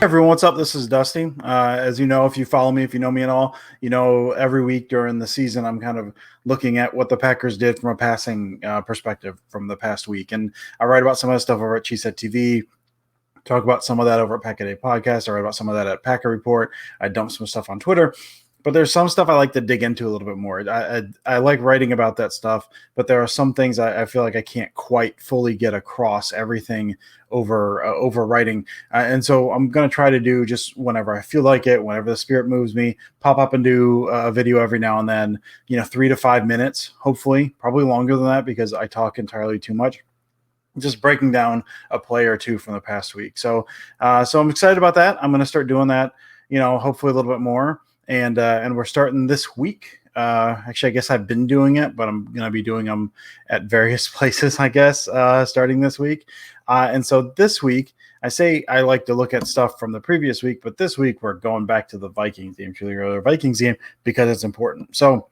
Everyone, what's up? This is Dusty. As you know, if you follow me, if you know me at all, every week during the season, I'm kind of looking at what the Packers did from a passing perspective from the past week. And I write about some of that stuff over at Cheesehead TV, talk about some of that over at Pack a Day Podcast. I write about some of that at Packer Report. I dump some stuff on Twitter. But there's some stuff I like to dig into a little bit more. I like writing about that stuff, but there are some things I feel like I can't quite fully get across everything over writing. And so I'm going to try to do just whenever I feel like it, whenever the spirit moves me, pop up and do a video every now and then, 3 to 5 minutes, hopefully, probably longer than that because I talk entirely too much. Just breaking down a play or two from the past week. So I'm excited about that. I'm going to start doing that, hopefully a little bit more. And we're starting this week. Actually, I guess I've been doing it, but I'm going to be doing them at various places, I guess, starting this week. And so this week, I say I like to look at stuff from the previous week, but this week we're going back to the Vikings game, to the earlier Vikings game, because it's important. So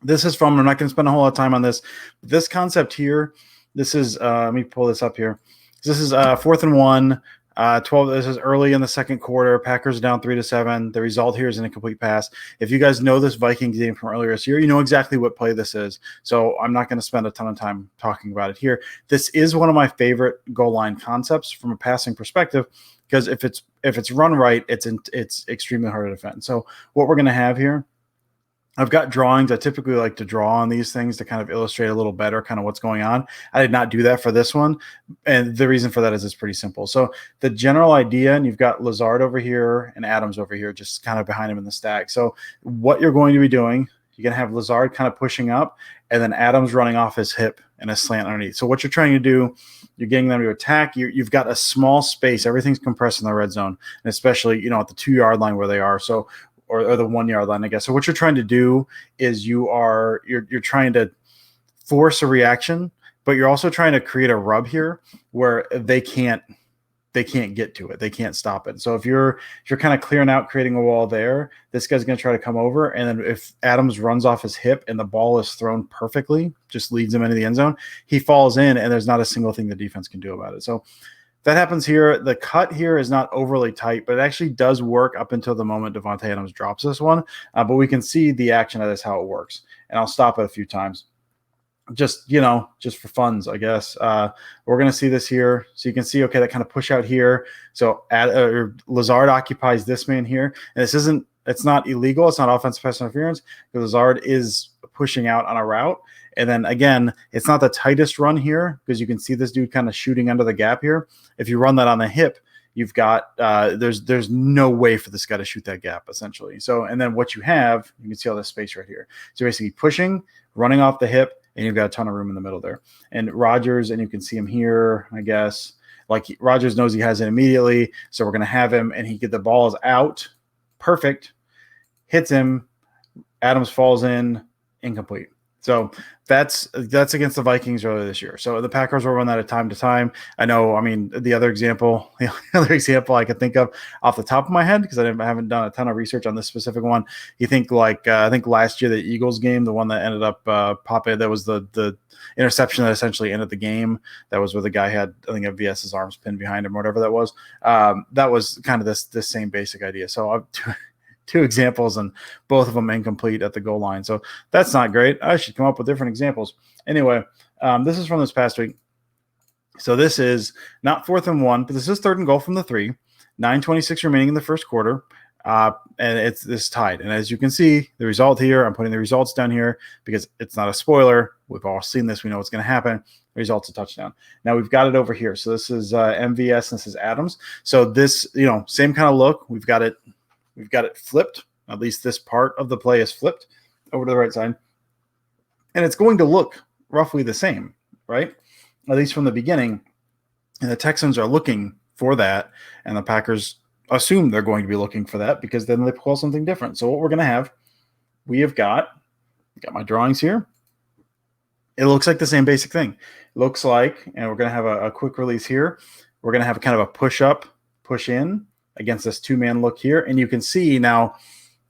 this is I'm not going to spend a whole lot of time on this. This concept here, this is, let me pull this up here. This is 4th and 1. 12. This is early in the second quarter. Packers down 3-7. The result here is an incomplete pass. If you guys know this Vikings game from earlier this year, you know exactly what play this is. So I'm not going to spend a ton of time talking about it here. This is one of my favorite goal line concepts from a passing perspective because if it's run right, it's extremely hard to defend. So what we're going to have here, I've got drawings. I typically like to draw on these things to kind of illustrate a little better kind of what's going on. I did not do that for this one. And the reason for that is it's pretty simple. So the general idea, and you've got Lazard over here and Adams over here, just kind of behind him in the stack. So what you're going to be doing, you're going to have Lazard kind of pushing up and then Adams running off his hip and a slant underneath. So what you're trying to do, you're getting them to attack. You've got a small space. Everything's compressed in the red zone, and especially, at the 2-yard line where they are. So or the 1-yard line, I guess. So what you're trying to do is you're trying to force a reaction, but you're also trying to create a rub here where they can't get to it. They can't stop it. So if you're kind of clearing out, creating a wall there, this guy's going to try to come over. And then if Adams runs off his hip and the ball is thrown perfectly, just leads him into the end zone, he falls in and there's not a single thing the defense can do about it. So that happens here. The cut here is not overly tight, but it actually does work up until the moment Davante Adams drops this one. But we can see the action of this, how it works. And I'll stop it a few times. Just for funds, I guess. We're going to see this here. So you can see, okay, that kind of push out here. So Lazard occupies this man here. And it's not illegal. It's not offensive pass interference. Lazard is pushing out on a route. And then again, it's not the tightest run here because you can see this dude kind of shooting under the gap here. If you run that on the hip, you've got there's no way for this guy to shoot that gap essentially. So, and then what you have, you can see all this space right here. So basically pushing, running off the hip, and you've got a ton of room in the middle there. And Rodgers, and you can see him here, I guess. Like Rodgers knows he has it immediately, so we're going to have him, and the ball is out, perfect, hits him, Adams falls in, incomplete. So that's against the Vikings earlier this year. So the Packers will run that at time to time. I know. I mean, the other example I could think of off the top of my head because I haven't done a ton of research on this specific one. You think I think last year the Eagles game, the one that ended up popping, that was the interception that essentially ended the game. That was where the guy had, I think, VS's arms pinned behind him, or whatever that was. That was kind of this same basic idea. So two examples and both of them incomplete at the goal line. So that's not great. I should come up with different examples. Anyway, this is from this past week. So this is not 4th and 1, but this is 3rd and goal from the 3. 9:26 remaining in the first quarter. And it's tied. And as you can see, the result here, I'm putting the results down here because it's not a spoiler. We've all seen this. We know what's going to happen. The result's a touchdown. Now we've got it over here. So this is MVS and this is Adams. So this, same kind of look. We've got it flipped. At least this part of the play is flipped over to the right side. And it's going to look roughly the same, right? At least from the beginning. And the Texans are looking for that. And the Packers assume they're going to be looking for that because then they call something different. So what we're going to have, we've got my drawings here. It looks like the same basic thing. It looks like, and we're going to have a quick release here. We're going to have kind of a push up, push in against this 2-man look here. And you can see now,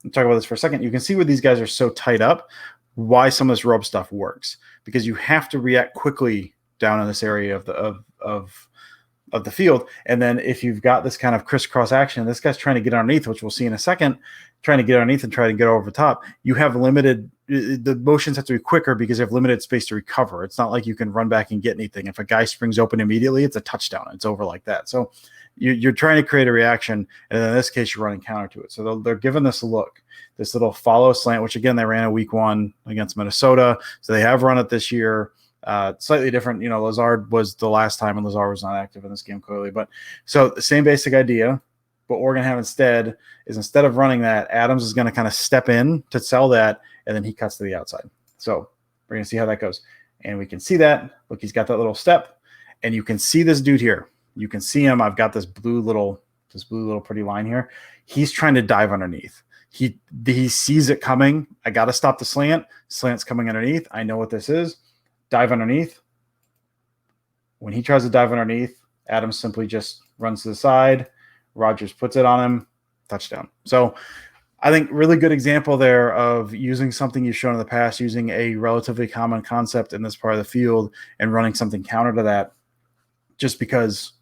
I'll talk about this for a second. You can see where these guys are so tight up, why some of this rub stuff works, because you have to react quickly down in this area of of the field. And then if you've got this kind of crisscross action, this guy's trying to get underneath, which we'll see in a second, trying to get underneath and try to get over the top, you have limited, the motions have to be quicker because you have limited space to recover. It's not like you can run back and get anything. If a guy springs open immediately, it's a touchdown. It's over like that. So you're trying to create a reaction, and in this case, you're running counter to it. So they're giving this a look, this little follow slant, which again, they ran in week 1 against Minnesota. So they have run it this year. Slightly different, Lazard was the last time, and Lazard was not active in this game clearly. But so the same basic idea. What we're going to have instead of running that, Adams is going to kind of step in to sell that, and then he cuts to the outside. So we're going to see how that goes. And we can see that. Look, he's got that little step, and you can see this dude here. You can see him. I've got this blue little pretty line here. He's trying to dive underneath. He sees it coming. I got to stop the slant. Slant's coming underneath. I know what this is. Dive underneath. When he tries to dive underneath, Adams simply just runs to the side. Rodgers puts it on him. Touchdown. So I think really good example there of using something you've shown in the past, using a relatively common concept in this part of the field and running something counter to that, just because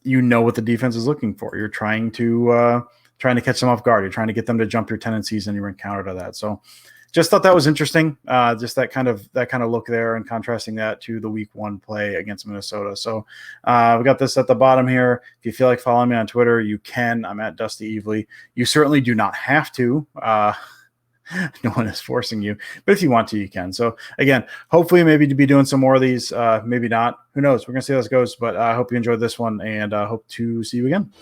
you know what the defense is looking for. You're trying to catch them off guard. You're trying to get them to jump your tendencies, and you run counter to that. So just thought that was interesting. Just that kind of look there, and contrasting that to the week 1 play against Minnesota. So we got this at the bottom here. If you feel like following me on Twitter, you can. I'm at Dusty Evely. You certainly do not have to. No one is forcing you, but if you want to, you can. So again, hopefully maybe to be doing some more of these, maybe not. Who knows? We're going to see how this goes, but I hope you enjoyed this one, and hope to see you again.